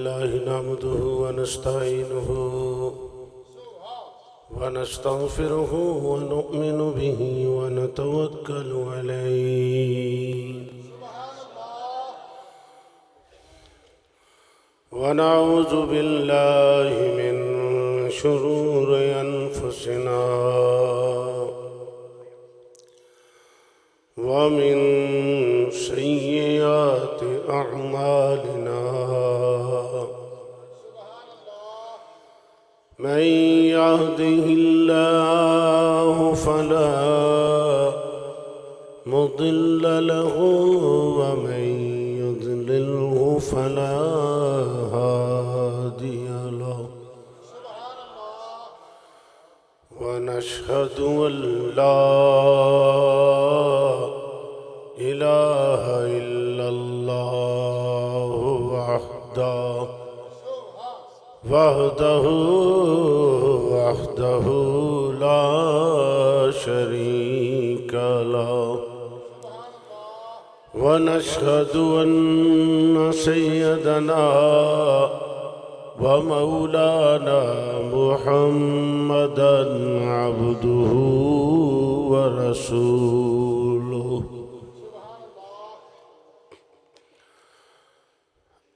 لله نحمده ونستعينه ونستغفره ونؤمن به ونتوكل عليه ونعوذ بالله من شرور أنفسنا ومن سيئات أعمالنا من يهده الله فلا مضل له ومن يضلله فلا هادي له ونشهد أن لا إله إلا الله وحده لا شريك له ونشهد أن سيدنا ومولانا محمدًا عبده ورسوله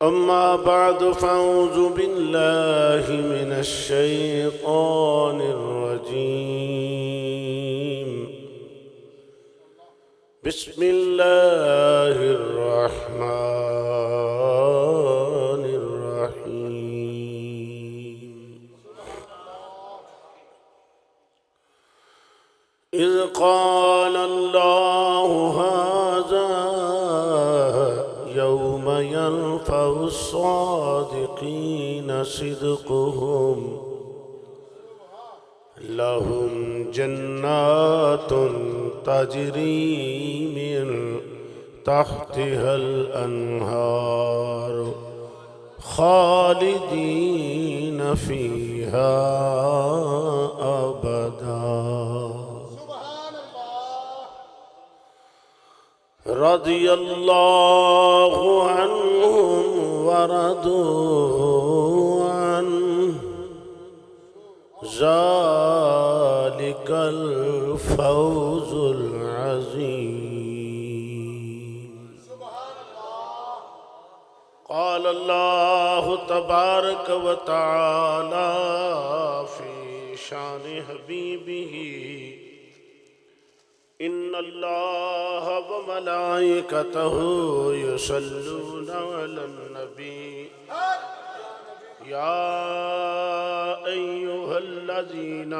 أما بعد فأعوذ بالله من الشيطان الرجيم بسم الله الرحمن الرحيم إذ قال الله هذا يوم ينفع الصادقين صدقهم لهم جنات تجري من تحتها الأنهار خالدين فيها أبدا رضي الله عنهم ورضوا عنه ذلك الفوز العظيم قال الله تبارك وتعالى في شان حبيبه إن الله وملائكته يصلون على النبي يا أيها الذين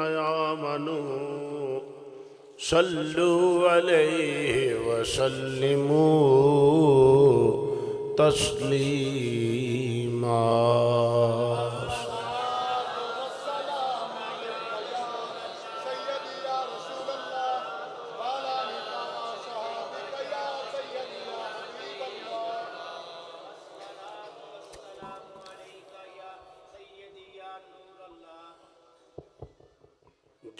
آمنوا صلوا عليه وسلموا تسليما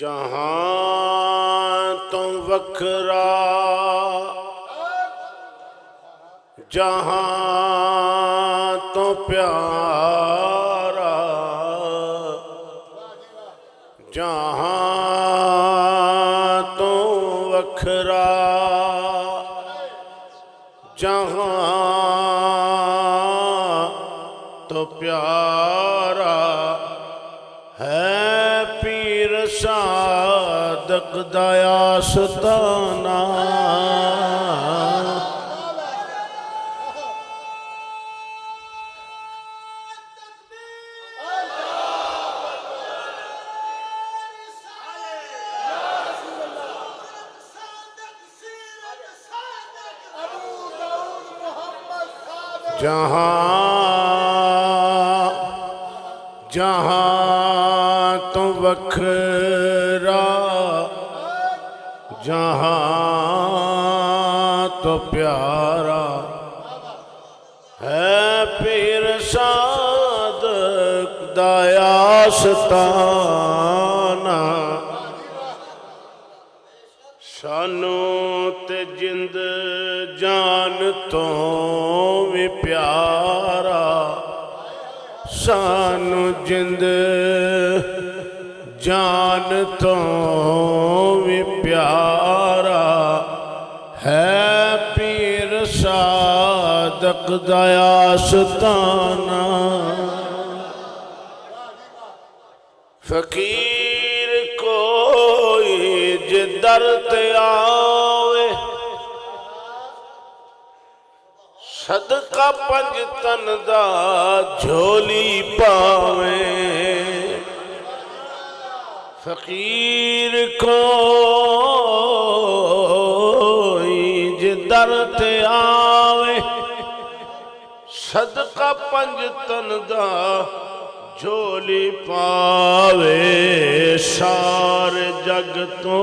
جہاں تو وکھرا جہاں تو پیارا جہاں تو وکھرا جہاں تو پیارا ہے پیر صادق دا آستانہ جہاں تو وکھرا جہاں تو پیارا ہے پیر صادق دا آستانہ سانوں تے جند جان تو بھی پیارا سانو جند جان تو بھی پیارا ہے پیر صادق دا آستانہ فقیر کوئی جدر تے آوے صدقہ پنج تن دا جھولی پاویں فقیر کوئی جدر تے آوے صدقہ پنج تن دا جھولی پاوے سار جگ تو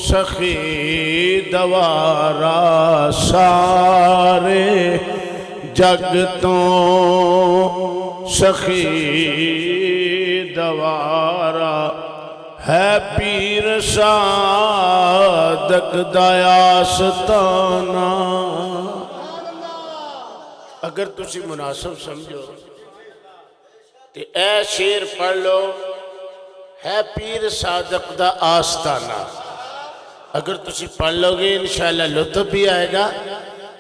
سخی دوارا سارے جگ تو سخی دوارا ہے پیر صادق دا آستانہ اگر تسی مناسب سمجھو تے اے شیر پڑھ لو ہے پیر صادق دا آستانہ اگر تسی پڑھ لو گے انشاءاللہ لطف بھی آئے گا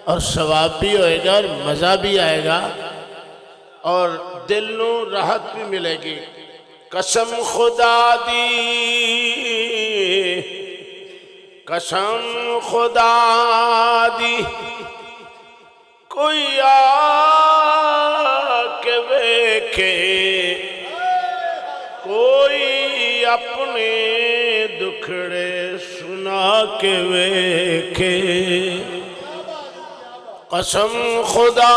اور ثواب بھی ہوئے گا اور مزہ بھی آئے گا اور دل نو راحت بھی ملے گی قسم خدا دی قسم خدا دی کوئی آ کے ویکھے کوئی اپنے دکھڑے سنا کے ویکھے قسم خدا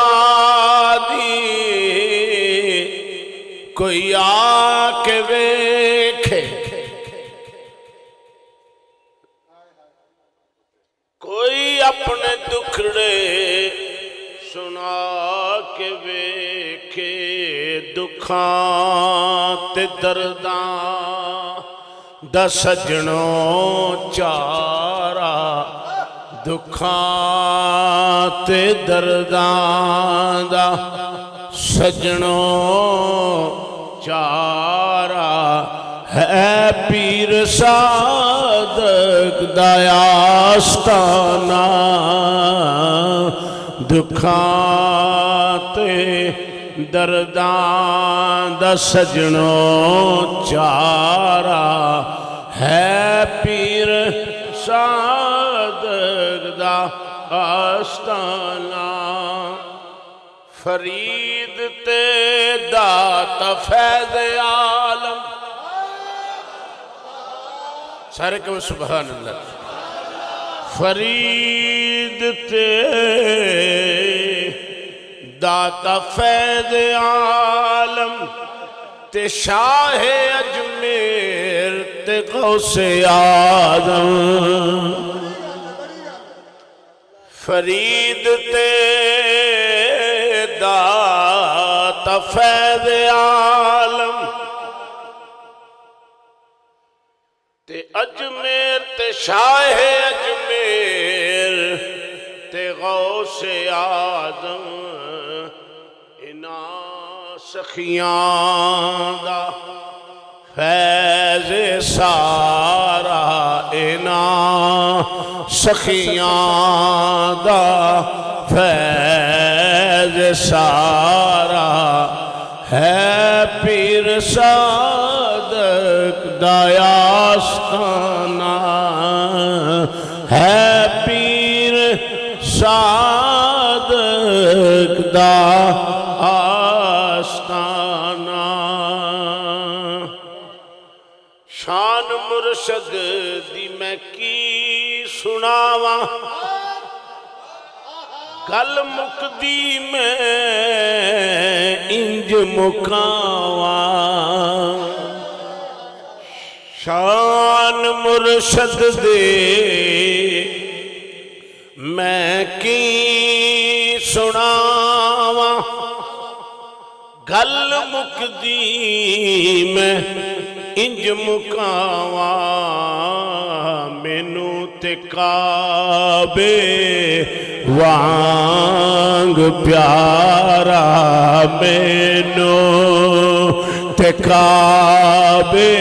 دی کوئی آ کے ویکھے کوئی اپنے دکھڑے سنا کے ویکھے دکھاں تے درداں دا سجنوں چارا دکھاں تے درداں دا سجنوں چارا ہے پیر صادق دا آستانہ دکھاں تے درداں دا سجنوں چارا ہے پیر صادق دا آستانہ فرید تے داتا فیض عالم سارے کہو سبحان اللہ فرید تے داتا فیض عالم تے شاہ اجمیر تے غوث آدم فرید تے داتا فیض عالم تے اجمیر تے شاہ اجمیر تے غوث آدم انا سخیاں دا فیض سارا انا سخیاں دا فیض سارا ہے پیر صادق دا آستانہ ہے پیر صادق دا آستانہ شان مرشد دی میں کی سناواں گل مکدی میں انج مکاواں شان مرشد دے میں کی سناواں گل مکدی میں انج مکاواں مینوں تے کعبے وانگ پیارا مینو تے کعبے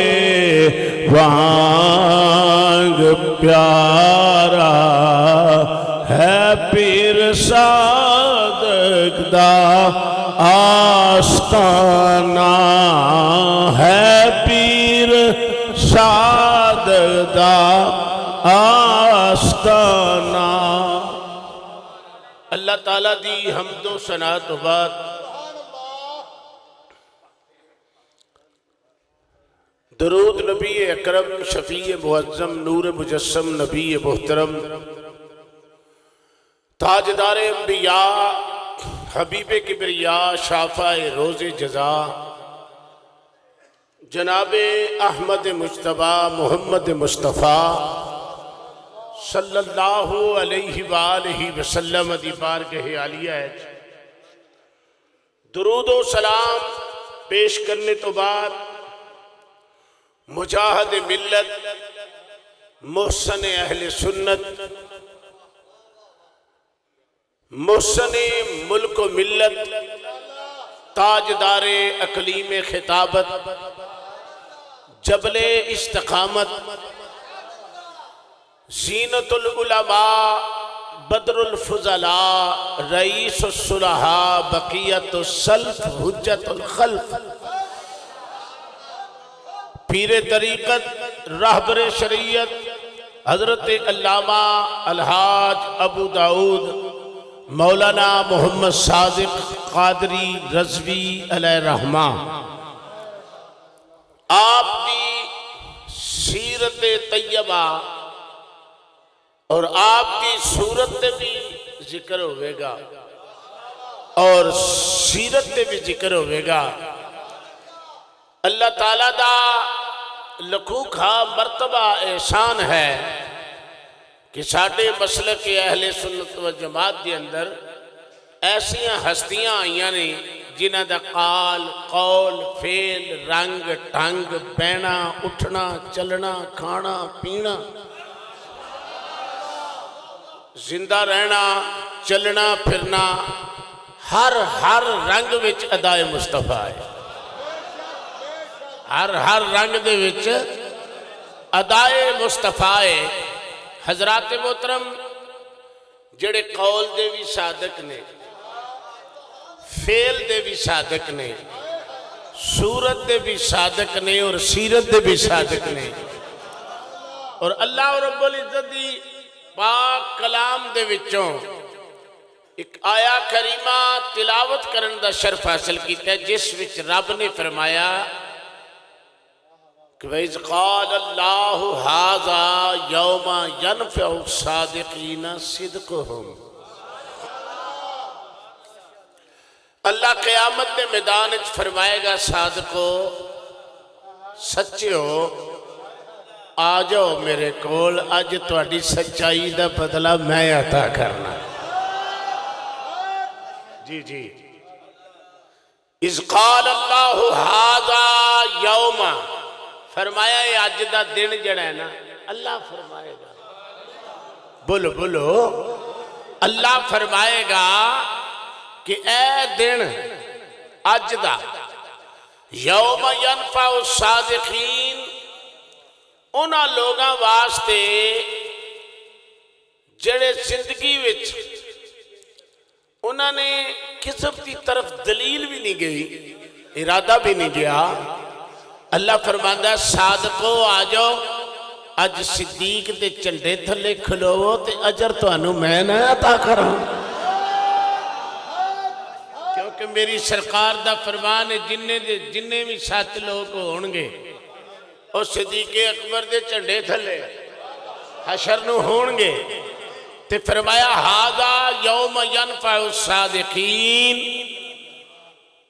وانگ پیارا ہے پیر صادق دا آستانہ ہے پیر صادق دا آستانہ اللہ تعالیٰ دی حمد و ثنا تو بعد درود نبی اکرم شفیع معظم نور مجسم نبی محترم تاجدار انبیاء حبیب کبریاء شافع روز جزا جناب احمد مجتبی محمد مصطفیٰ صلی اللہ علیہ وآلہ وسلم دی بارگاہ عالیہ ہے درود و سلام پیش کرنے تو بعد مجاہد ملت محسن اہل سنت محسن ملک و ملت تاجدار اقلیم خطابت جبل استقامت زینت العلماء بدر الفضلاء رئیس الصلحاء بقیت السلف حجت الخلف پیر طریقت رہبر شریعت حضرت علامہ الحاج ابو داؤد مولانا محمد صادق قادری رضوی علیہ رحمہ آپ کی سیرت طیبہ اور آپ کی صورت بھی ذکر ہوئے گا اور سیرت بھی ذکر ہوئے گا اللہ تعالیٰ دا لکھو کھا مرتبہ احسان ہے کہ ساڑھے مسلک اہل سنت و جماعت دی اندر ایسیاں ہستیاں آئیاں نے جنہ دا قال قول فعل رنگ ٹنگ بینا اٹھنا چلنا کھانا پینا زندہ رہنا چلنا پھرنا ہر رنگ وچ ادائے مصطفیٰ ہے ہر رنگ دے وچ ادائے مصطفیٰ ہے حضرات محترم جڑے قول دے بھی صادق نے فعل دے بھی صادق نے صورت دے بھی صادق نے اور سیرت دے بھی صادق نے اور اللہ رب العزت دی پاک کلام دے وچوں ایک آیا کریمہ تلاوت کرن دا شرف حاصل کیتا ہے جس وچ رب نے فرمایا وَإِذْ قَالَ اللَّهُ هَذَا يَوْمَ يَنْفَعُ الصَّادِقِينَ صِدْقُهُمْ اللہ قیامت کے میدان فرمائے گا صادقو سچے ہو آ جاؤ میرے کول اج تہاڈی سچائی دا بدلہ میں عطا کرنا جی اِذْ قَالَ اللَّهُ هَذَا يَوْمَ فرمایا یہ آج دا دن جڑا ہے نا اللہ فرمائے گا بولو اللہ فرمائے گا کہ اے دن آج دا یوم ینفع الصادقین انہاں لوگاں واسطے جڑے زندگی وچ انہاں نے کسب کی طرف دلیل بھی نہیں گئی ارادہ بھی نہیں گیا اللہ فرماندہ ہے صادقو آجو اج صدیق دے چنڈے تھلے کھلو تے اجر تو انو میں نہ عطا کروں کیونکہ میری سرکار دا فرمان ہے جننے بھی سات لوگ ہونگے اور صدیق اکبر دے چنڈے تھلے حشر نو ہونگے تے فرمایا ہاذا یوم ینفع الصادقین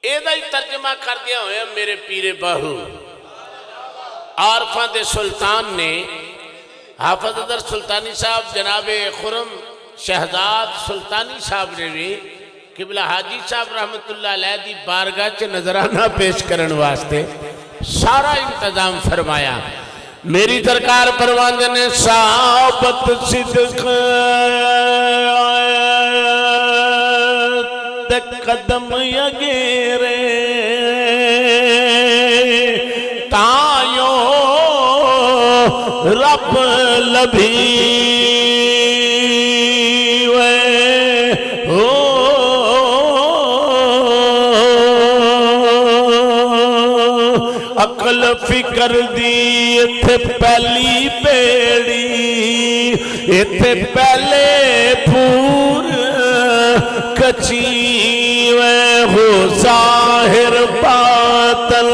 ایدہ ہی ترجمہ کر دیا ہوئے میرے پیر باہو عارفہ دے سلطان نے حافظ ادر سلطانی صاحب جناب خرم شہزاد سلطانی صاحب نے بھی قبلہ حاجی صاحب رحمت اللہ علیہ دی بارگاہ چے نظرانہ پیش کرن واسطے سارا انتظام فرمایا میری درکار پروان نے صحابت صدق دے قدم اگیرے تایوں رب لبھی عقل فکر دی اتھے پہلی بیڑی اتھے پہلے پور کچی ہو ظاہر باطن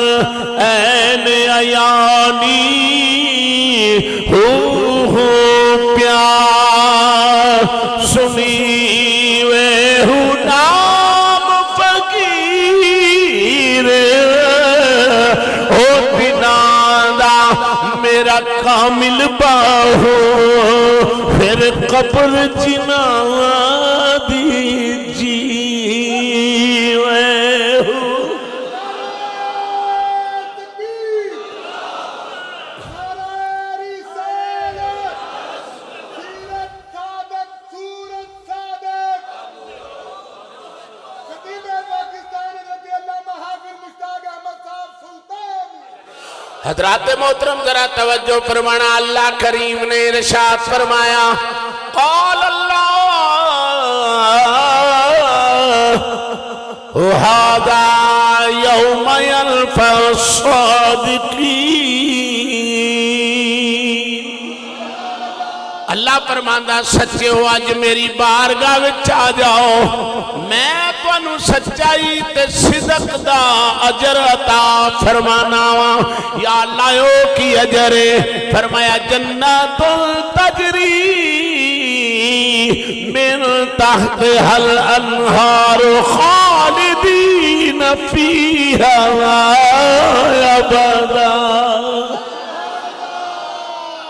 این عیانی ہو پیار سنی ہو نام فقیر او بنادا میرا کامل باہو پھر قبر جنا دیجی حضرات محترم ذرا توجہ فرمانا اللہ کریم نے ارشاد فرمایا قال اللہ هذا يوم ينفع الصادقين اللہ فرماندا سچے ہو اج میری بارگاہ وچ آ جاؤ میں تانوں سچائی تے صدق دا اجر عطا فرمانا وا یا اللہ او کی اجر ہے فرمایا جنات تجری من تحتها الانہار خالدین فیہا ابدا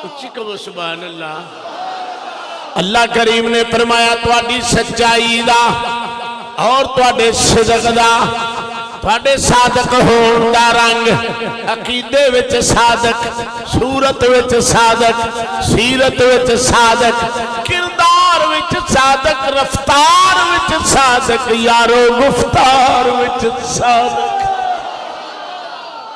اچھی کہو سبحان اللہ اللہ کریم نے فرمایا تواڈی سچائی دا اور تواڈے صدق دا تواڈے صادق ہون دا رنگ عقیدے وچ صادق صورت وچ صادق سیرت وچ صادق کردار وچ صادق رفتار وچ صادق یارو گفتار وچ صادق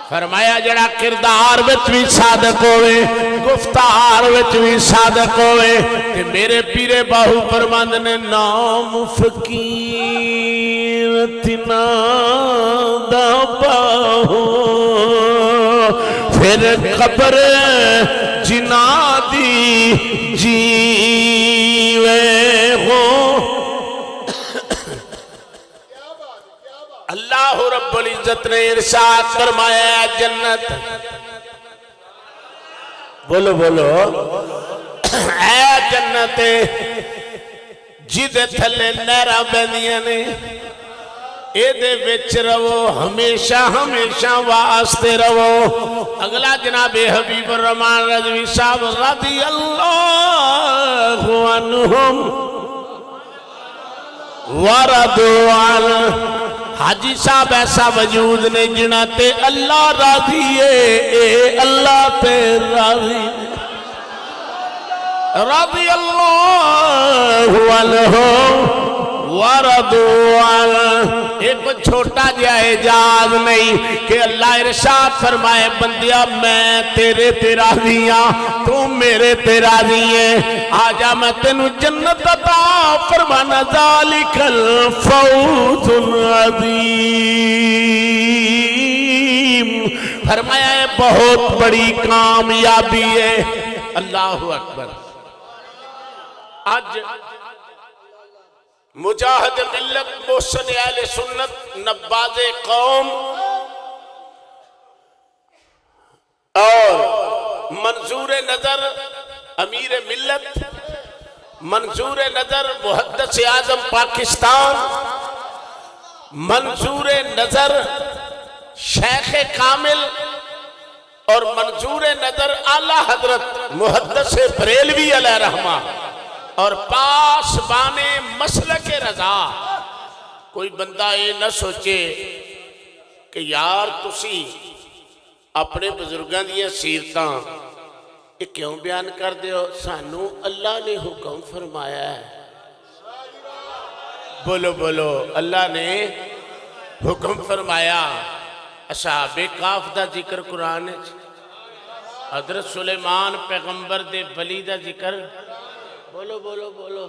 فرمایا جڑا کردار وچ بھی صادق ہوئے گفتار وچ بھی صادق ہوئے کہ میرے پیرے باہو فرماند نے نام فقیر تنا دا باہو پھر قبر جنا دی جیوے ہو اللہ رب العزت نے ارشاد فرمایا جنت بولو بولو اے جنت جدے تھلے نہراں بہندیاں نے اے دے وچ رہو ہمیشہ ہمیشہ واسطے رہو اگلا جناب حبیب الرحمن رضوی صاحب رضی اللہ عنہم وردوا عنہ حاجی صاحب ایسا وجود نہیں جناتے اللہ راضی ہے اے اللہ تے راضی رضی اللہ عنہ وردوا عنہ ایک چھوٹا جا اعجاز نہیں کہ اللہ ارشاد فرمائے بندیا میں تیرے تے راضی ہاں تو میرے تے راضی ہے آجا میں تینوں جنت عطا فرمانا ذالک الفوز العظیم فرمایا ہے بہت بڑی کامیابی ہے اللہ اکبر آج مجاہد ملت محسن اہل سنت نباز قوم اور منظور نظر امیر ملت منظور نظر محدث اعظم پاکستان منظور نظر شیخ کامل اور منظور نظر اعلیٰ حضرت محدث بریلوی علیہ رحمہ اور پاسبان مسلک رضا کوئی بندہ یہ نہ سوچے کہ یار تسی اپنے بزرگاں دیا سیرتاں یہ کیوں بیان کر دے ہو سانو اللہ نے حکم فرمایا ہے بولو بولو اللہ نے حکم فرمایا اصحاب کاف دا ذکر قرآن حضرت سلیمان پیغمبر دے ولی دا ذکر بولو بولو بولو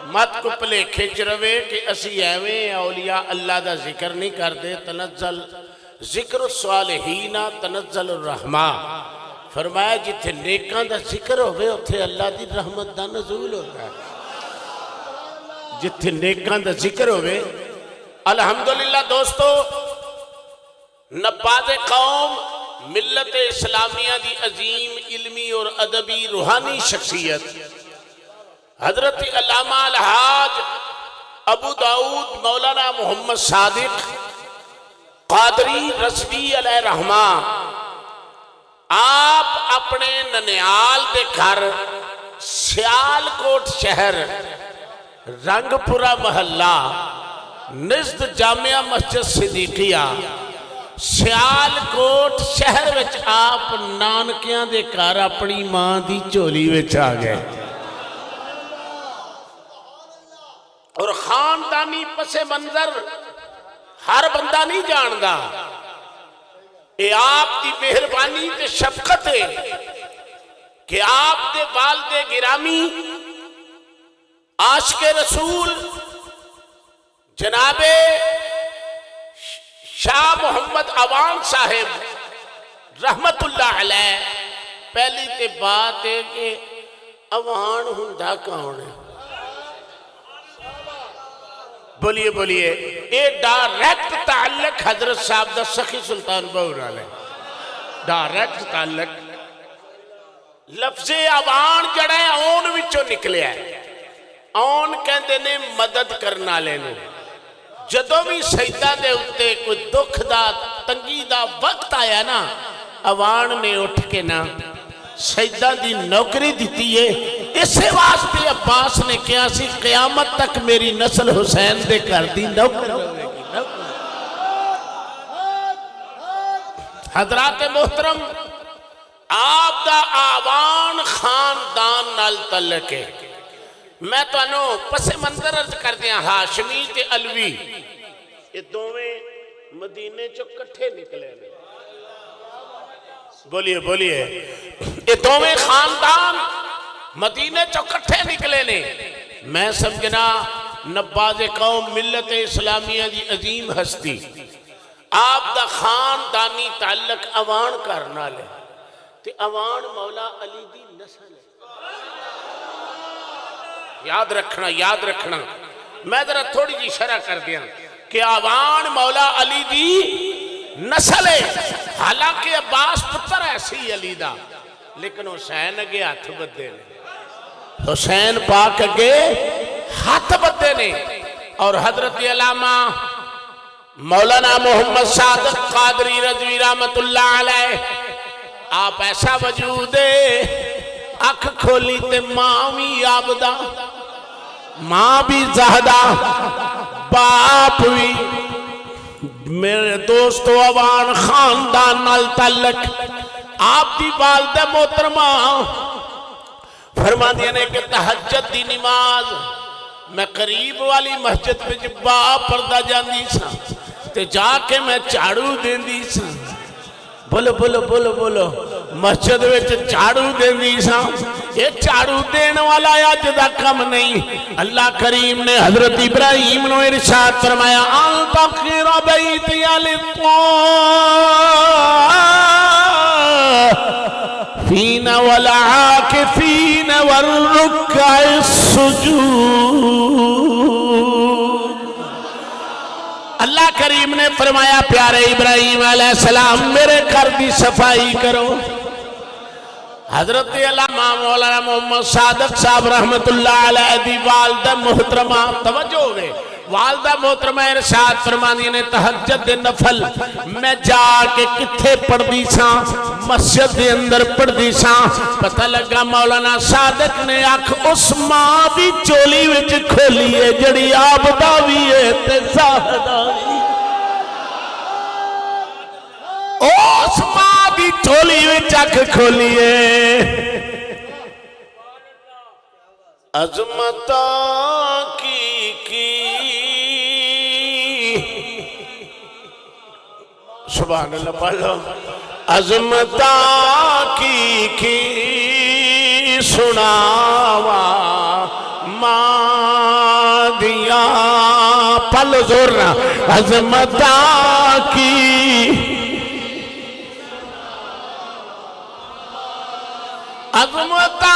مت کو پلیکھے چروے کہ اسی ایویں اولیاء اللہ دا ذکر نہیں کر دے تنزل ذکر الصالحین تنزل الرحمہ فرمایا جتھے نیکان دا ذکر ہوئے اتھے اللہ دی رحمت دا نزول ہوتا ہے جتھے نیکان دا ذکر ہوئے الحمدللہ دوستو نباد قوم ملت اسلامیہ دی عظیم علمی اور ادبی روحانی شخصیت حضرت علامہ الحاج ابو داؤد مولانا محمد صادق قادری رضوی علیہ رحمہ آپ اپنے ننیال دے گھر سیال کوٹ شہر رنگ پورا محلہ نزد جامعہ مسجد صدیقیہ سیال کوٹ شہر وچ آپ نانکیاں دے گھر اپنی ماں دی چولی وچ آ گئے اور خاندانی پس منظر ہر بندہ نہیں جاندہ اے آپ دی مہربانی تے شفقت ہے کہ آپ دے والد گرامی عاشق رسول جناب شاہ محمد عوان صاحب رحمت اللہ علیہ پہلی تے بات ہے کہ عوان ہندہ کون ہے بولیے بولیے اے ڈائریکٹ تعلق حضرت صاحب دا سخی سلطان بہور علیہ ڈائریکٹ تعلق لفظ عوان جڑا ہے اون وچوں نکلے ہے اون کہندے نے مدد کرنا لینے جدو بھی سجدہ دے اتے کوئی دکھ دا تنگی دا وقت آیا نا عوان نے اٹھ کے نا سجدہ دی نوکری دیتی ہے اسے واسطے عباس نے کیا سی قیامت تک میری نسل حسین دے کر دی نوکر ہوئے گی حضرات محترم آپ دا آوان خاندان نال تعلق ہے میں تو انہوں پس منظر عرض کر دیا ہاشمی تے علوی یہ دوویں مدینے چو کٹھے نکلے نے بولیے بولیے یہ دوویں خاندان مدینے چو کٹھے نکلے نے میں سمجھنا نباز قوم ملت اسلامیہ دی عظیم ہستی آپ دا خاندانی تعلق عوان کرنا لے تے عوان مولا علی دی نسل ہے یاد رکھنا میں ذرا تھوڑی جی شرح کر دیا کہ عوان مولا علی دی نسل ہے حالانکہ عباس پتر ایسی علی دا لیکن حسین اگے ہاتھ بدے نے حسین پاک اگے ہاتھ بدے نے اور حضرت علامہ مولانا محمد صادق قادری رضوی رحمت اللہ علیہ آپ ایسا وجود ہے اکھ کھولی تے ماں بھی آبدہ ماں بھی زہدہ باپ بھی میرے دوستو عوان خاندان نال تعلق آپ دی والدہ محترمہ فرما دیا نے کہ تہجد دی نماز میں قریب والی مسجد پہ جب با پردہ جاندی سا تے جا کے میں چاڑو دین دی سا بولو بولو بولو بولو مسجد وچ چاڑو دین دی سا یہ چاڑو دین والا آجدہ کم نہیں اللہ کریم نے حضرت ابراہیم نو ارشاد فرمایا انتقر بیتی فین والعاکفین والرکع السجود اللہ کریم نے فرمایا پیارے ابراہیم علیہ السلام میرے گھر دی صفائی کرو حضرت علامہ مولانا محمد صادق صاحب رحمت اللہ علیہ دی والدہ محترمہ توجہ ہوئے والدہ محترمہ ارشاد فرمانی نے تہجد نفل میں جا کے کتھے پڑھ دی ساں مسجد دے اندر پڑھ دی ساں پتہ لگا مولانا صادق نے آنکھ اس ماں بھی چولی وچ کھولی ہے جڑی آبدہ بھی ہے تے زاہدہ بھی اس ماں بھی چولی وچ آنکھ کھولی ہے عظمتہ کی سبحان اللہ پڑھ لو عظمتہ کی سناوا مادیا پڑھ لو زور نہ عظمتہ کی عظمتہ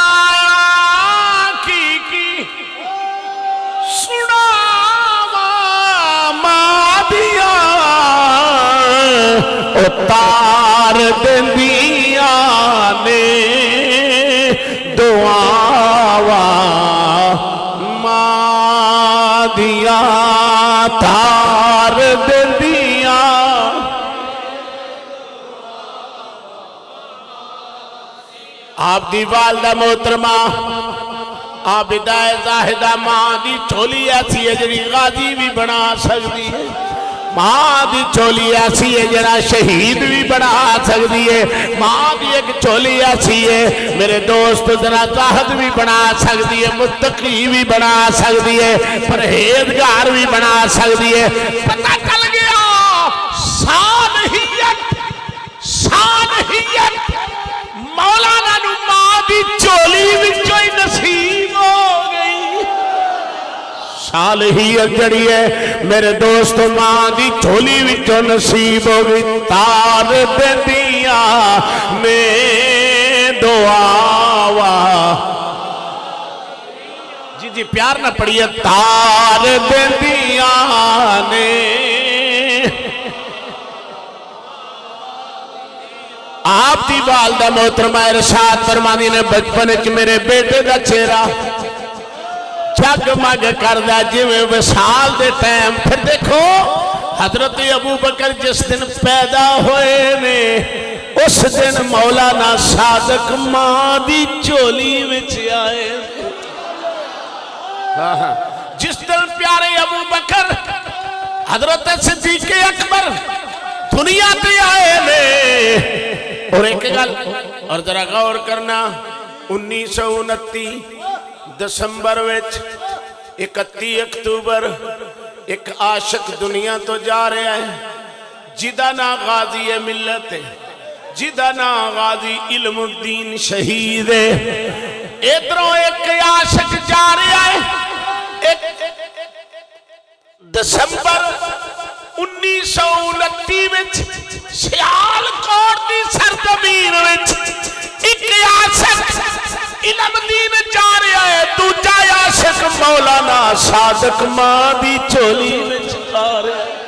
کی سناوا مادیا اتار دندیا نے دعاوا مادیا تار دندیا آپ دی والدہ محترمہ عابدہ زاہدہ ماں دی چولی ایسی ہے جنہی غازی بھی بنا سکتی ہے ماں دی چولی ایسی ہے جنہا شہید بھی بنا سکتی ہے ماں دی ایک چولی ایسی ہے میرے دوست جنہا زاہد بھی بنا سکتی ہے متقی بھی بنا سکتی ہے پرہیزگار بھی بنا سکتی ہے پتہ چل گیا صالحیت مولانا نو ماں دی چولی وچوں ہی نصیب ہو گئی صالحیت جڑی ہے میرے دوست ماں دی چولی وچوں نصیب ہو گئی تار دندیا میں دعاوا جی پیار نہ پڑھیے تار دندیا نے آپ دی والدہ محترمہ ارشاد فرمانی نے بچپن وچ میرے بیٹے دا چہرہ جگمگ کردہ جی میں وصال دے ٹائم پھر دیکھو حضرت ابو بکر جس دن پیدا ہوئے نے اس دن مولانا صادق ماں دی چولی وچ آئے جس دن پیارے ابو بکر حضرت صدیق اکبر دنیا پہ آئے نے اور ایک گل اور ذرا غور کرنا 1929 دسمبر وچ 31 اکتوبر ایک عاشق دنیا تو جا رہا ہے جدا نا غازی ملت ہے جدا نا غازی علم الدین شہید ہے ادھروں ایک عاشق جا رہا ہے دسمبر 1929 وچ سیال کوٹ دی سرزمین وچ ایک عاشق علم دین جا رہا ہے دوجا عاشق مولانا صادق ماں دی چولی وچ آ رہا ہے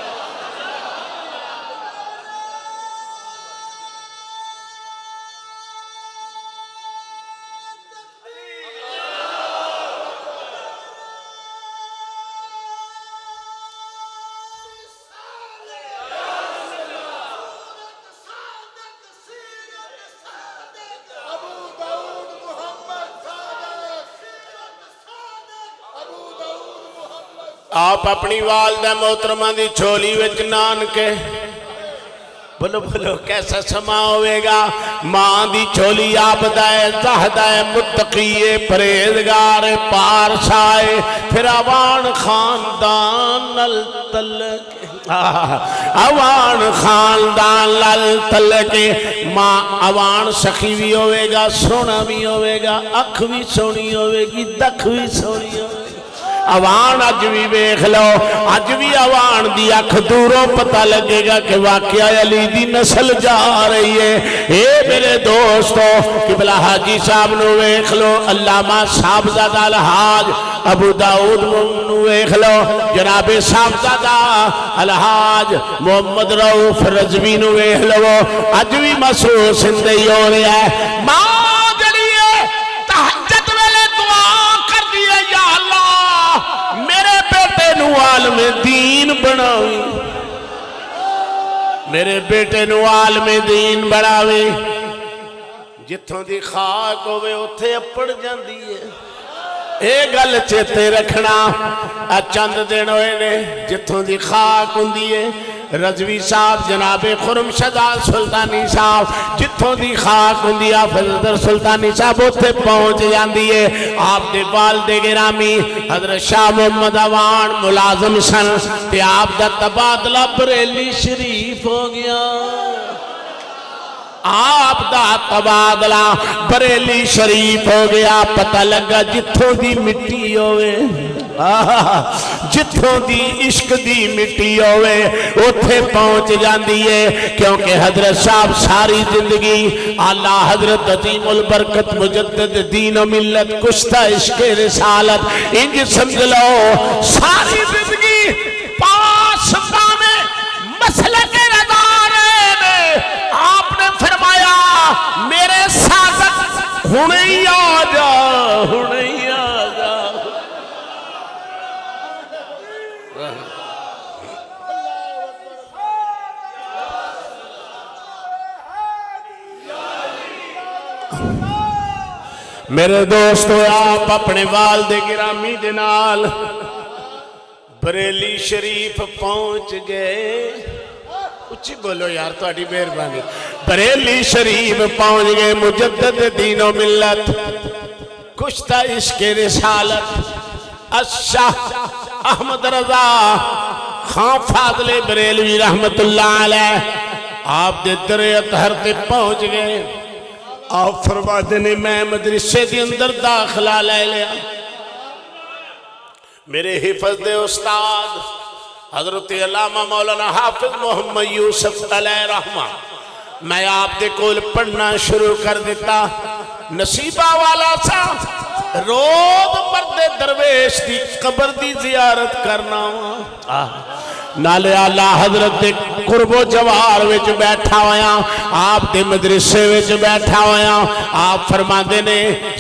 آپ اپنی والدہ محترمہ دی چھولی وچ نان کے بلو بلو کیسا سما ہوئے گا ماں دی چھولی عابدہ زاہدہ متقی پرہیزگار پارسائے پھر اوان خاندان نل تلک اوان خاندان نل تلک ماں اوان سخی بھی ہوئے گا سونا بھی ہوئے گا اکھ بھی سونی ہوئے گی دکھ بھی سونی ہوئے گی اوان اج بھی بیخ لو اج بھی اوان دی اکھ دوروں پتہ لگے گا کہ واقعہ علی دی نسل جا رہی ہے اے میرے دوستو قبلہ حاجی صاحب نو بیخ لو علامہ صاحبزادہ الحاج ابو داؤد نو بیخ لو جناب صاحبزادہ الحاج محمد رؤف رضوی نو بیخ لو اج بھی محسوس زندگی ہو رہا ہے ماں عالم دین بناوی میرے بیٹے نو عالم دین بناوی جتھوں دی خاک ہوئے اتھے اپڑ جاندی ہے اے گل چیتے رکھنا چند دن ہوئے نے جتھوں دی خاک ہوندی ہے رضوی صاحب جناب خرمشد سلطانی صاحب جتوں دی خاک ہوندی حافظ سلطانی صاحب اتھے پہنچ جاندی ہے آپ دے والد گرامی حضرت شاہ محمد اوان ملازم سن تے آپ دا تبادلہ بریلی شریف ہو گیا آپ دا تبادلہ بریلی شریف ہو گیا پتہ لگا جتوں دی مٹی ہوئے جتوں دی عشق دی مٹی ہوئے اتھے پہنچ جاندی ہے کیونکہ حضرت صاحب ساری زندگی اعلیٰ حضرت عظیم البرکت مجدد دین و ملت کشتہ عشق رسالت انج سمجھ لو ساری زندگی پاس پانے مسلک رضارے میں آپ نے فرمایا میرے سازت ہنے ہی آ جا ہنے ہی آ جا میرے دوستو آپ اپنے والد گرامی دنال بریلی شریف پہنچ گئے اچھی بولو یار تو اٹھی مہربانی بریلی شریف پہنچ گئے مجدد دین و ملت کشتہ عشق رسالت الشاہ احمد رضا خان فاضل بریلوی رحمت اللہ علیہ آپ دے درے اطہر تے پہنچ گئے آپ فرماتے نے میں مدرسے دی اندر داخلہ لے لیا میرے حفظ دے استاد حضرت علامہ مولانا حافظ محمد یوسف علیہ رحمہ میں آپ دے کول پڑھنا شروع کر دیتا نصیبہ والا سا روز پردے درویش دی قبر دی زیارت کرنا ہوا نالے اللہ حضرت دے قرب و جوار وچ بیٹھا ہویا آپ دے مدرسے وچ بیٹھا ہویا آپ فرما دینے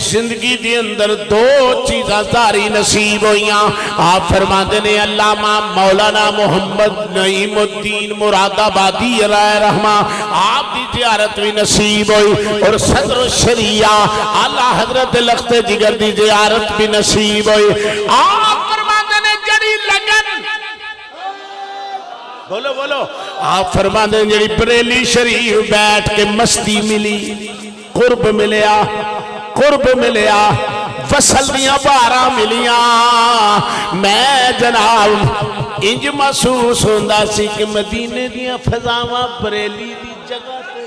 زندگی دی اندر دو چیزاں زاری نصیب ہویاں آپ فرما دینے علامہ مولانا محمد نعیم الدین مراد آبادی علیہ رحمہ آپ دی زیارت بھی نصیب ہوئی اور صدر الشریعہ اللہ حضرت لخت جگر دی زیارت بھی نصیب ہوئی آپ فرما دینے جڑی لگن بولو بولو آپ فرما دیں جڑی بریلی شریف بیٹھ کے مستی ملی قرب ملیا وصل دیاں بارہ ملیاں میں جناب انج محسوس ہوندہ سی کہ مدینے دیاں فضاواں بریلی دی جگہ تے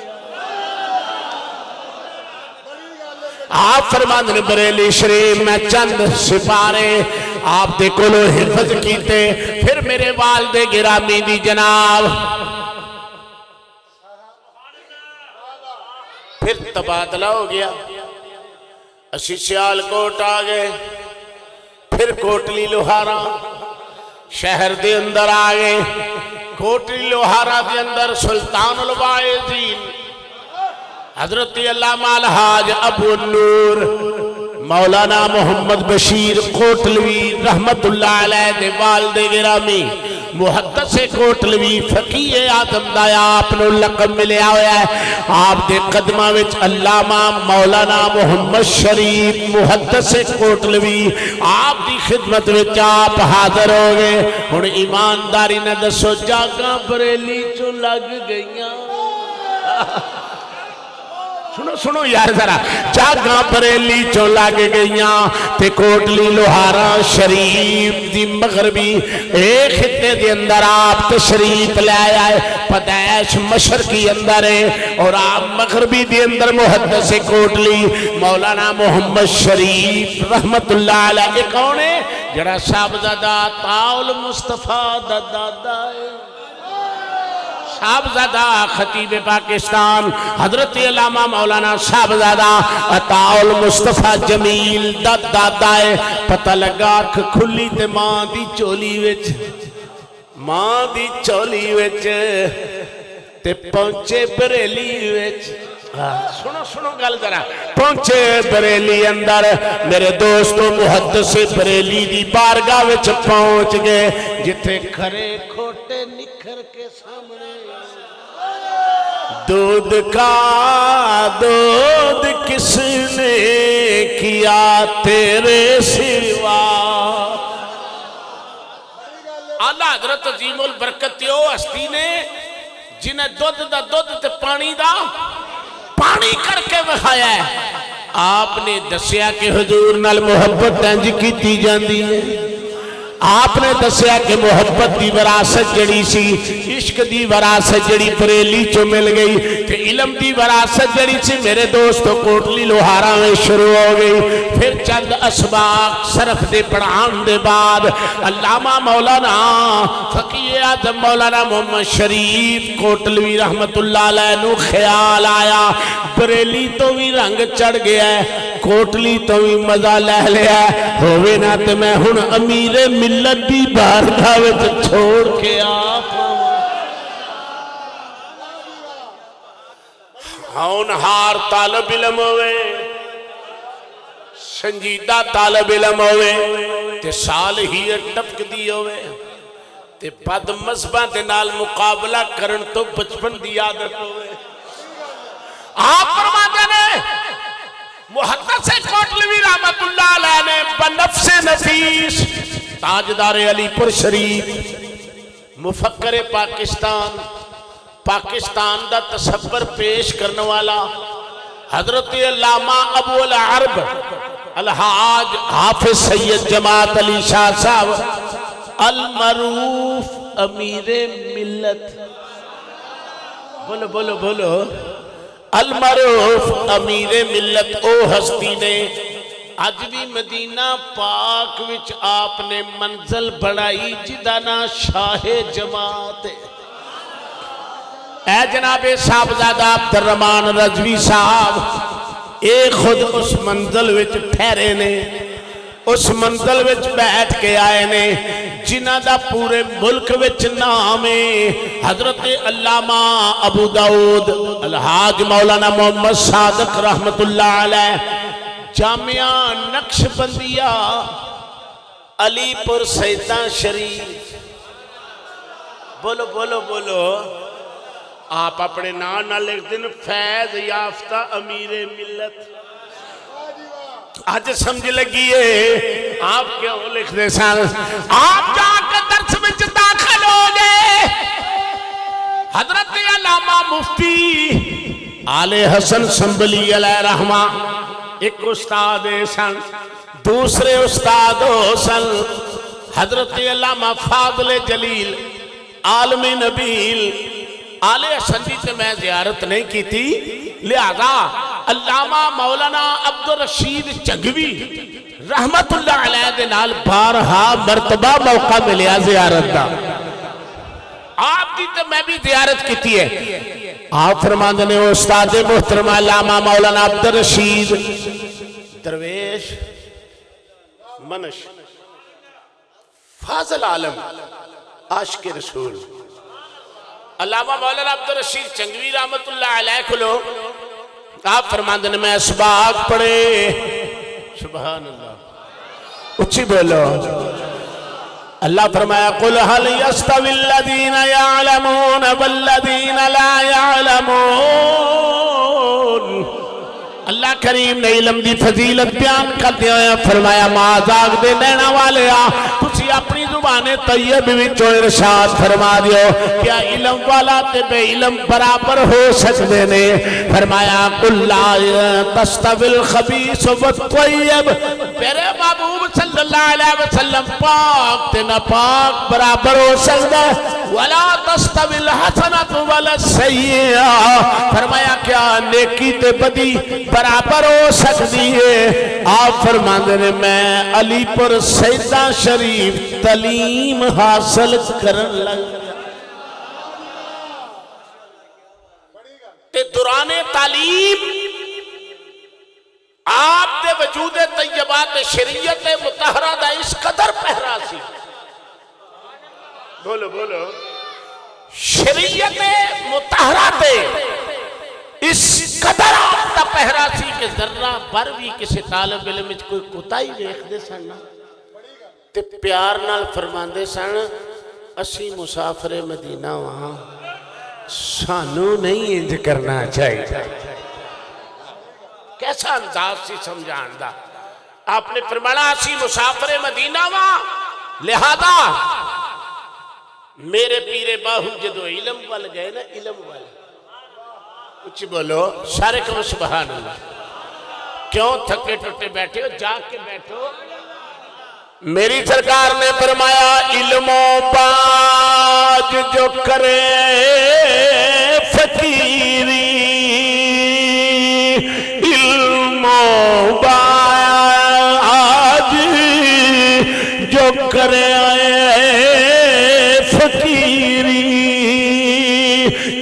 آپ فرما دیں بریلی شریف میں چند سپارے آپ دے کلو حفظ کیتے پھر میرے والد گرامی دی جناب پھر تبادلہ ہو گیا اسی سیال کوٹ آگئے پھر کوٹلی لوہارا شہر دے اندر آگئے کوٹلی لوہارا دے اندر سلطان الواعظین حضرت علامہ الحاج ابو النور مولانا محمد بشیر کوٹلوی رحمت اللہ علیہ دے والد گرامی محدث کوٹلوی فقیہ آدم دایا آپ نے لقب ملیا ہویا ہے آپ دے قدمہ وچ علامہ مولانا محمد شریف محدث کوٹلوی آپ دی خدمت وچ آپ حاضر ہو گئے ہن ایمانداری نہ دسو جاگاں بریلی چوں لگ گئیاں سنو یار ذرا جاگاں بریلی چوں لگ گئیاں تے کوٹلی لوہارا شریف دی مغربی ایک خطے دی اندر آپ تشریف لے آئے پدیش مشرقی اندر ہے اور آپ مغربی دی اندر محدث کوٹلی مولانا محمد شریف رحمت اللہ علیہ کون ہے جڑا صاحبزادہ طاول مصطفیٰ دا دادا ہے صاحبزادہ خطیب پاکستان حضرت علامہ مولانا صاحبزادہ عطاء المصطفیٰ جمیل دادا ہے پتہ لگا کہ کھلی تے ماں دی چولی وچ تے پہنچے بریلی وچ سنو گل ذرا پہنچے بریلی اندر میرے دوستو محدث بریلی دی بارگاہ وچ پہنچ گئے جتھے کھرے کھوٹے نکھر کے سامنے دودھ کا دودھ کس نے کیا تیرے سوا آلہ حضرت عظیم البرکت تے او ہستی نے جنہیں دودھ دا دودھ تے پانی دا پانی کر کے بخایا ہے. آپ نے دسیا کہ حضور نال محبت انج کیتی جاندی ہے. آپ نے دسیا کہ محبت دی وراثت جڑی سی عشق دی وراثت جڑی بریلی چو مل گئی کہ علم دی وراثت جڑی سی میرے دوستو کوٹلی لوہارا میں شروع ہو گئی. پھر چند اسباق صرف دے پڑھان دے بعد علامہ مولانا فقیہ اعظم مولانا محمد شریف کوٹلوی رحمت اللہ علیہ نو خیال آیا بریلی تو بھی رنگ چڑھ گیا ہے کوٹلی تو بھی مزہ لے لیا ہے ہوئے نہ تے میں ہن امیر ملت دی بارگاہ وچ چھوڑ کے آپ ہونہار طالب علم ہوئے سنجیدہ طالب علم ہوئے تے سال ہی ٹپک دی ہوئے تے بد مذہباں دے نال مقابلہ کرن تو بچپن دی عادت ہوئے. آپ فرماتے نے محدث کوٹلوی رحمت اللہ علیہ نے بنفس نفیس تاجدار علی پور شریف مفکر پاکستان دا تصور پیش کرنے والا حضرت علامہ ابو العرب الحاج حافظ سید جماعت علی شاہ صاحب المعروف امیر ملت بولو بولو بولو المعروف امیر ملت او ہستی نے اج بھی مدینہ پاک وچ آپ نے منزل بڑھائی جدا نا شاہ جماعت اے جناب صاحبزادہ عبدالرحمن رضوی صاحب اے خود اس منزل وچ ٹھہرے نے اس منزل وچ بیٹھ کے آئے نے جنہ دا پورے ملک وچ نام حضرت علامہ ابو داؤد الحاج مولانا محمد صادق رحمت اللہ علیہ جامعہ نقش بندیہ علی پور سیدہ شریف بولو بولو بولو آپ اپنے نام نہ لکھ دیں فیض یافتہ امیر ملت آج سمجھ لگیے آپ کیوں لکھ دے سال آپ جا کے درس میں داخل ہو گئے حضرت علامہ مفتی آل حسن سنبلی علیہ رحمہ ایک استاد سن دوسرے استاد سن حضرت علامہ فاضل جلیل عالم نبیل آل حسن جی سے میں زیارت نہیں کی تھی لہذا علامہ مولانا عبدالرشید چنگوی رحمت اللہ علیہ دے نال بارہا مرتبہ موقع ملیا زیارت دا آپ دی تو میں بھی زیارت کی تھی ہے آپ فرماندے نے استاد محترم علامہ مولانا عبدالرشید درویش منش فاضل عالم عاشق رسول علامہ مولانا عبدالرشید چنگوی رحمت اللہ علیہ کھلو آپ فرماندے نے میں اسباق پڑھے سبحان اللہ اچھی بولو اللہ فرمایا قل هل يستوي الذين يعلمون والذين لا يعلمون اللہ کریم نے علم دی فضیلت بیان کر دیا ہے فرمایا معاذ دے لینا والے تسی اپنی زبان طیب وچوں ارشاد فرما دیو کیا علم والا تے بے علم برابر ہو سکتے نے فرمایا قل لا تستوی الخبیث والطیب میرے محبوب صلی اللہ علیہ وسلم پاک تے ناپاک برابر ہو سکتا ولا تستوی الحسنۃ ولا السیئۃ فرمایا کیا نیکی تے بدی برابر ہو سکتی ہے آپ فرماندے نے میں علی پور سیدہ شریف تعلیم حاصل کرن لگ تے دوران تعلیم آپ دے وجود طیبات شریعت مطہرہ دا اس قدر پہرا سی بولو بولو شریعت مطہرہ دے اس قدر آپ دا پہرا سی کہ ذرہ بر بھی کسی طالب علم میں کوئی کوتاہی دیکھ دے سن تے پیار نال فرماندے سن اسی مسافر مدینہ وہاں سانو نہیں انج کرنا چاہیے کیسا انداز سی سمجھان دا آپ نے فرمایا اسی مسافر مدینہ وہاں لہذا میرے پیرے باہو جدو علم وال گئے نا، علم وال کچھ بولو سارے کہو سبحان اللہ۔ کیوں تھکے ٹوٹے بیٹھے ہو؟ جا کے بیٹھو۔ میری سرکار نے فرمایا علم و باج جو کرے فقیری، علم و باج جو کرے فقیری،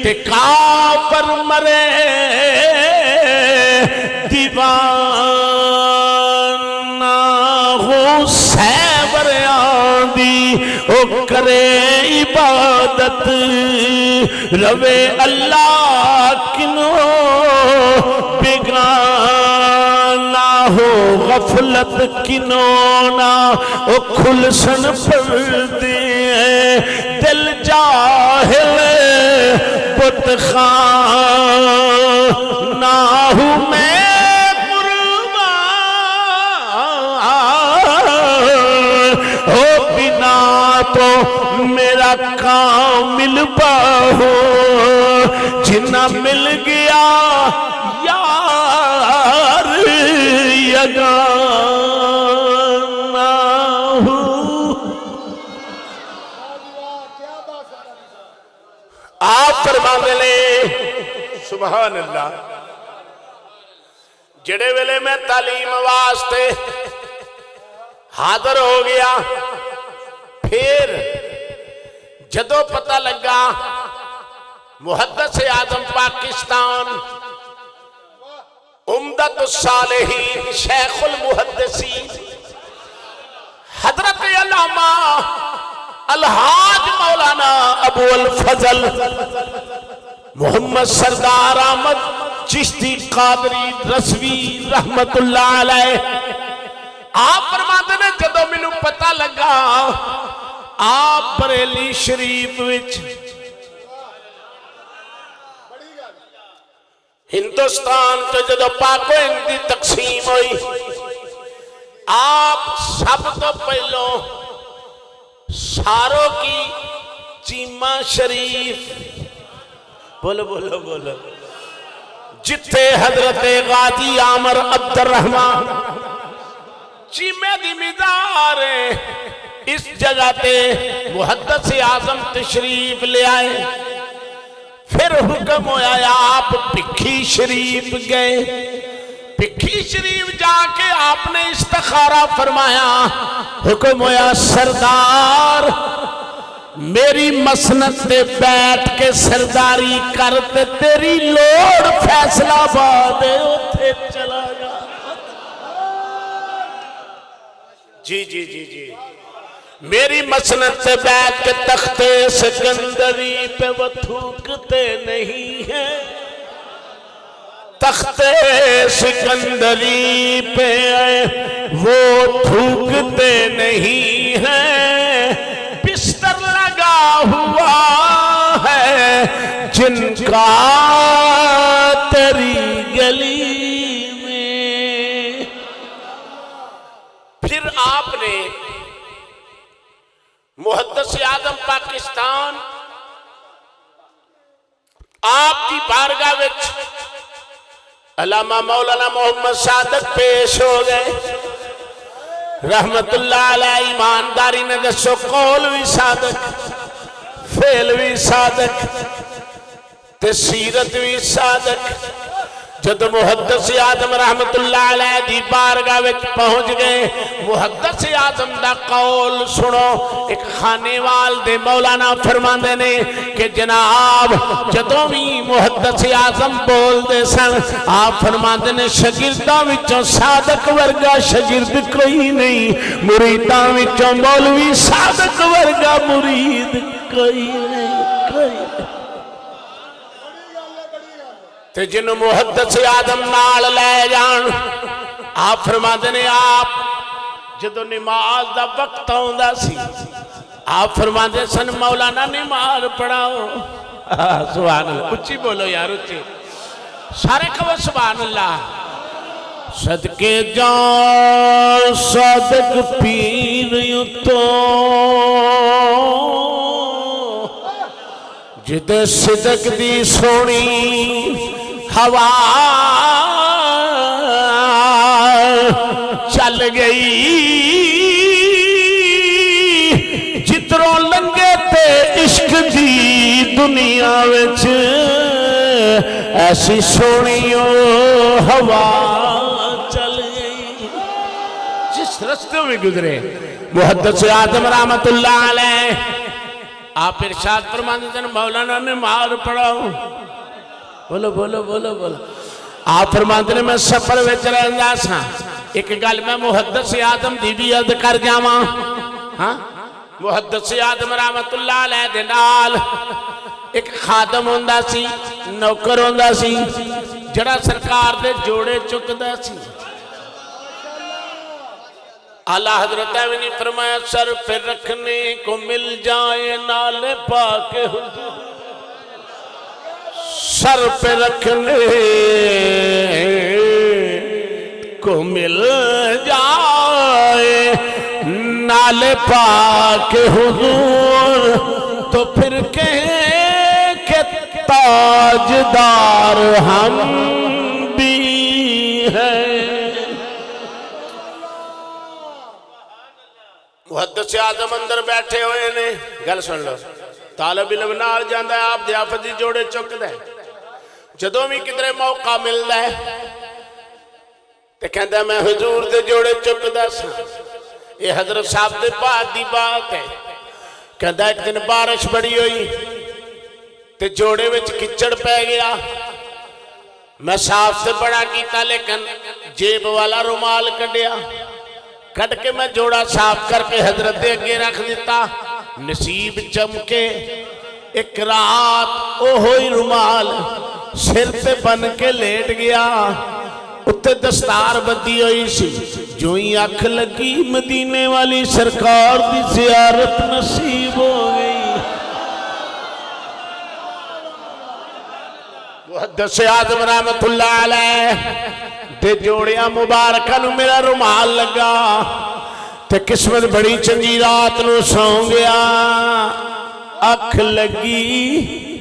تے کافر مرے دیوانہ ہو سیبر آندی، او کرے عبادت روے اللہ کنو بگانہ ہو، غفلت کنو نہ او کھلسن پردے دل جاہل بت خان نہ ہوں میں قربان، ہو بنا تو میرا کامل باہو، جنہ مل گیا یار یگانہ ہوں۔ آپ فرمانے لے سبحان اللہ، جڑے ویلے میں تعلیم واسطے حاضر ہو گیا، پھر جدو پتہ لگا محدث اعظم پاکستان عمدۃ الصالحین شیخ المحدثین حضرت علامہ الحاج مولانا ابو الفضل محمد سردار احمد چشتی قادری رضوی رحمت اللہ علیہ، آپ فرماتے ہیں جدو مینوں پتہ لگا آپ بریلی شریف وچ ہندوستان تو جدو پاک و ہند دی تقسیم ہوئی، آپ سب تو پہلو ساروں کی چیمہ شریف بولو بولو بولو، جتے حضرت غازی عامر عبد الرحمن چیمہ دی مزار اس جگہ تے محدث اعظم تشریف لے آئے، پھر حکم ہویا آپ پکھی شریف گئے، پکھی شریف جا کے آپ نے استخارہ فرمایا، حکم ہویا سردار میری مسند تے بیٹھ کے سرداری کرتے تیری لوڑ فیصلہ آباد اتھے چلا گا۔ جی جی جی جی، میری مسند سے بیٹھ کے تخت سکندری پہ وہ تھوکتے نہیں ہیں، تخت سکندری پہ وہ تھوکتے نہیں ہیں، بستر لگا ہوا ہے جن کا تیری گلی میں۔ پھر آپ نے محدث اعظم پاکستان آپ کی بارگاہ وچ علامہ مولانا محمد صادق پیش ہو گئے رحمت اللہ علیہ، ایمانداری نے دسو قول بھی صادق، فعل بھی صادق، تے سیرت بھی صادق۔ جد محدث اعظم رحمت اللہ علیہ دی بارگاہ وچ پہنچ گئے، محدث اعظم دا قول سنو۔ ایک خانے وال دے مولانا فرماندے نے کہ جناب جدوں بھی محدث اعظم بول دے سن، آپ فرماندے نے شاگرداں وچوں صادق ورگا شاگرد کوئی نہیں، مریداں وچوں مولوی صادق ورگا مرید کوئی نہیں، کوئی نہیں۔ تے جن محدث اعظم نال لے جان، آپ فرماتے نے آپ جدو نماز دا وقت ہوندا سی، آپ فرماتے سن مولانا نماز پڑھاؤ۔ سبحان اللہ، اچھی بولو یار، اچھی سارے کہو سبحان اللہ۔ صدقے جان صادق پیر یوں تو جدے صدق دی سونی ہوا چل گئی جدروں لنگے تے عشق دی دنیا وچ ایسی سونی ہوا چل گئی جس رستے میں گزرے محدث اعظم رحمت اللہ علیہ آپ ارشاد فرماتے ہیں مولانا نے مار پڑھاؤ بولو بولو بولو بولو آپ فرماتے ہیں میں سفر وچ رہندا سا ایک گل میں محدث اعظم دی بھی عرض کر جاواں ہاں محدث اعظم رحمت اللہ علیہ دے نال ایک خادم ہوندا سی نوکر ہوندا سی جڑا سرکار دے جوڑے چکدا سی اعلیٰ حضرت نے فرمایا سر پہ رکھنے کو مل جائے نال پاک حضور سر پہ رکھنے کو مل جائے نال پاک حضور تو پھر کہیں کہ تاجدار ہم بھی ہیں محدث اعظم اندر بیٹھے ہوئے نے گل سن لو طالب علم نال جاندا ہے آپ ضیافت دی جوڑے چکدا ہے جدوں بھی کدھر موقع ملدا ہے تے کہندا میں حضور دے جوڑے چکدا سا یہ حضرت صاحب دے بعد دی بات ہے کہندا ایک دن بارش بڑی ہوئی تے جوڑے وچ کچڑ پے گیا میں صاف سے بڑا کیتا لیکن جیب والا رومال کڈیا کٹ کے میں جوڑا صاف کر کے حضرت دے اگے رکھ دیتا نصیب چمکے ایک رات اوہی رومال سر پہ بن کے لیٹ گیا اتے دستار بدی ہوئی سی جو ہی آنکھ لگی مدینے والی سرکار دی زیارت نصیب ہو گئی محدث اعظم رحمت اللہ علیہ تے جوڑیاں مبارکہ نو میرا رومال لگا تے قسمت بڑی چنگی رات نو سوں گیا اکھ لگی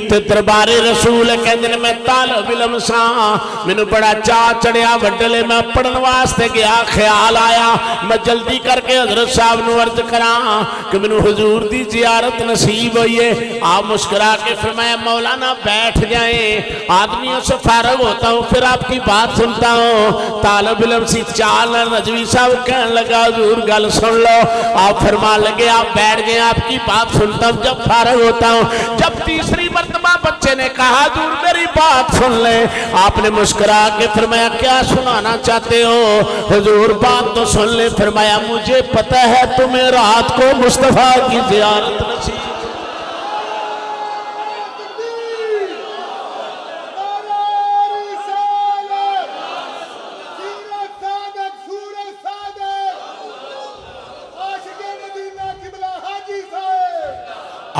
تے دربار رسول کہندے میں طالب علم ساں مینوں بڑا چاہ چڑھیا وڈلے میں پڑھن واسطے گیا خیال آیا میں جلدی کر کے حضرت صاحب نو عرض کراں کہ مینوں حضور دی زیارت نصیب ہوئی ہے آپ مسکرا کے فرمایا مولانا بیٹھ جائیں آدمیوں سے فارغ ہوتا ہوں پھر آپ کی بات سنتا ہوں طالب علم سی چال رضوی صاحب کہنے لگا حضور گل سن لو آپ فرما لگے آپ بیٹھ جائیں آپ کی بات سنتا ہوں جب فارغ ہوتا ہوں جب تیسری مرتبہ بچے نے کہا حضور میری بات سن لیں آپ نے مسکرا کے فرمایا کیا سنانا چاہتے ہو حضور بات تو سن لیں فرمایا مجھے پتہ ہے تمہیں رات کو مصطفیٰ کی زیارت نصیب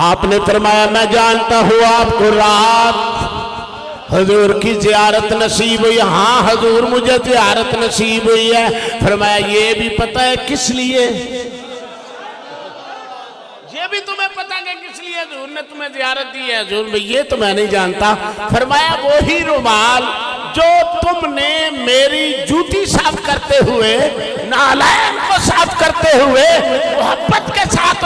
آپ نے فرمایا میں جانتا ہوں آپ کو رات حضور کی زیارت نصیب ہوئی ہاں حضور مجھے زیارت نصیب ہوئی ہے فرمایا یہ بھی پتہ ہے کس لیے یہ بھی تمہیں پتہ ہے کس لیے حضور نے تمہیں زیارت دی ہے حضور میں یہ تو میں نہیں جانتا فرمایا وہی رومال جو تم نے میری جوتی صاف کرتے ہوئے نالائن کو صاف کرتے ہوئے محبت کے ساتھ